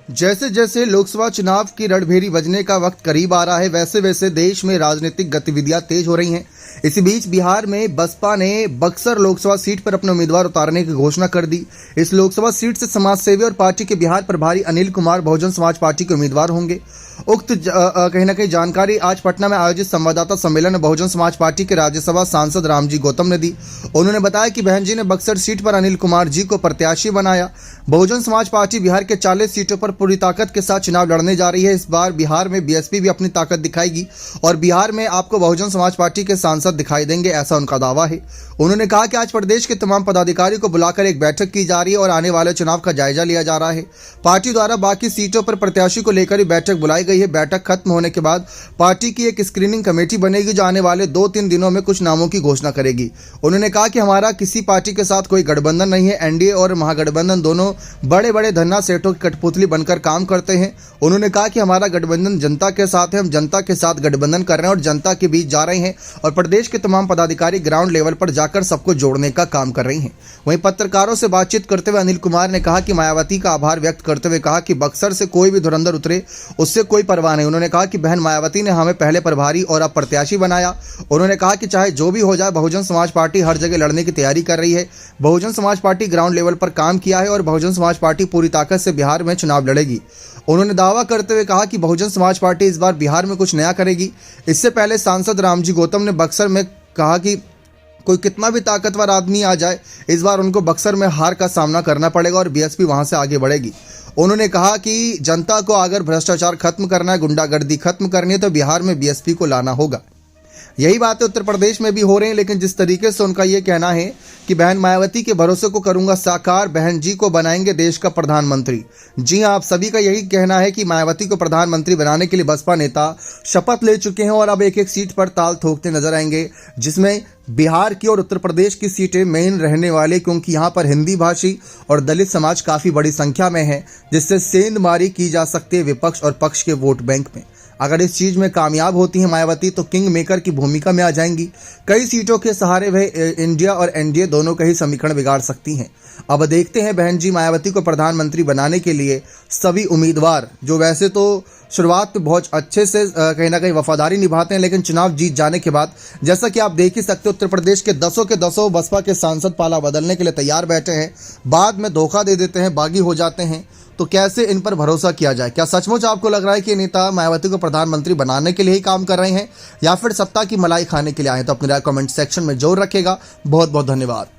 जैसे जैसे लोकसभा चुनाव की रणभेरी बजने का वक्त करीब आ रहा है, वैसे वैसे देश में राजनीतिक गतिविधियां तेज हो रही हैं। इसी बीच बिहार में बसपा ने बक्सर लोकसभा सीट पर अपने उम्मीदवार उतारने की घोषणा कर दी। इस लोकसभा सीट से समाजसेवी और पार्टी के बिहार प्रभारी अनिल कुमार बहुजन समाज पार्टी के उम्मीदवार होंगे। उक्त कहीं न कहीं जानकारी आज पटना में आयोजित संवाददाता सम्मेलन में बहुजन समाज पार्टी के राज्यसभा सांसद रामजी गौतम ने दी। उन्होंने बताया कि बहन जी ने बक्सर सीट पर अनिल कुमार जी को प्रत्याशी बनाया। बहुजन समाज पार्टी बिहार के 40 सीटों पर पूरी ताकत के साथ चुनाव लड़ने जा रही है। इस बार बिहार में बीएसपी भी अपनी ताकत दिखाएगी और बिहार में आपको बहुजन समाज पार्टी के सांसद दिखाई देंगे, ऐसा उनका दावा है। उन्होंने कहा कि आज प्रदेश के तमाम पदाधिकारियों को बुलाकर एक बैठक की जा रही है और आने वाले चुनाव का जायजा लिया जा रहा है। पार्टी द्वारा बाकी सीटों पर प्रत्याशी को लेकर ही बैठक बुलाई गई है। बैठक खत्म होने के बाद पार्टी की एक स्क्रीनिंग कमेटी बनेगी जो आने वाले 2-3 दिनों में कुछ नामों की घोषणा करेगी। उन्होंने कहा कि हमारा किसी पार्टी के साथ कोई गठबंधन नहीं है। एनडीए और महागठबंधन दोनों बड़े बड़े धन्ना सेठों की कठपुतली बनकर काम करते हैं। उन्होंने कहा कि हमारा गठबंधन जनता के साथ है, हम जनता के साथ गठबंधन कर रहे हैं और जनता के बीच जा रहे हैं और प्रदेश के तमाम पदाधिकारी ग्राउंड लेवल पर जाकर सबको जोड़ने का काम कर रही हैं। वहीं पत्रकारों से बातचीत करते हुए अनिल कुमार ने कहा कि मायावती का आभार व्यक्त करते हुए कहा कि बक्सर से कोई भी धुरंधर उतरे उससे कोई परवाह नहीं। उन्होंने कहा कि बहन मायावती ने हमें पहले प्रभारी और अब प्रत्याशी बनाया। उन्होंने कहा कि चाहे जो भी हो जाए, बहुजन समाज पार्टी हर जगह लड़ने की तैयारी कर रही है। Bahujan Samaj party ground level पर काम किया है और बहुजन समाज पार्टी पूरी ताकत से बिहार में चुनाव लड़ेगी। उन्होंने दावा करते हुए कहा कि बहुजन समाज पार्टी इस बार बिहार में कुछ नया करेगी। इससे पहले सांसद रामजी गौतम ने बक्सर में कहा कि कोई कितना भी ताकतवर आदमी आ जाए, इस बार उनको बक्सर में हार का सामना करना पड़ेगा और बीएसपी वहां से आगे बढ़ेगी। उन्होंने कहा कि जनता को अगर भ्रष्टाचार खत्म करना है, गुंडागर्दी खत्म करनी है तो बिहार में बीएसपी को लाना होगा। यही बातें उत्तर प्रदेश में भी हो रही हैं, लेकिन जिस तरीके से उनका ये कहना है कि बहन मायावती के भरोसे को करूंगा साकार, बहन जी को बनाएंगे देश का प्रधानमंत्री। जी हां, आप सभी का यही कहना है कि मायावती को प्रधानमंत्री बनाने के लिए बसपा नेता शपथ ले चुके हैं और अब एक एक सीट पर ताल ठोकते नजर आएंगे, जिसमें बिहार की और उत्तर प्रदेश की सीटें मेन रहने वाले, क्योंकि यहाँ पर हिंदी भाषी और दलित समाज काफ़ी बड़ी संख्या में है, जिससे सेंधमारी की जा सकती है विपक्ष और पक्ष के वोट बैंक में। अगर इस चीज़ में कामयाब होती है मायावती तो किंग मेकर की भूमिका में आ जाएंगी। कई सीटों के सहारे वह इंडिया और एनडीए दोनों का ही समीकरण बिगाड़ सकती हैं। अब देखते हैं बहन जी मायावती को प्रधानमंत्री बनाने के लिए सभी उम्मीदवार, जो वैसे तो शुरुआत में बहुत अच्छे से कहीं ना कहीं वफादारी निभाते हैं, लेकिन चुनाव जीत जाने के बाद जैसा कि आप देख ही सकते हो उत्तर प्रदेश के 10 के 10 बसपा के सांसद पाला बदलने के लिए तैयार बैठे हैं, बाद में धोखा दे देते हैं, बागी हो जाते हैं। तो कैसे इन पर भरोसा किया जाए? क्या सचमुच आपको लग रहा है कि नेता मायावती को प्रधानमंत्री बनाने के लिए ही काम कर रहे हैं या फिर सत्ता की मलाई खाने के लिए आए? तो अपनी राय कमेंट सेक्शन में जरूर रखेगा। बहुत बहुत धन्यवाद।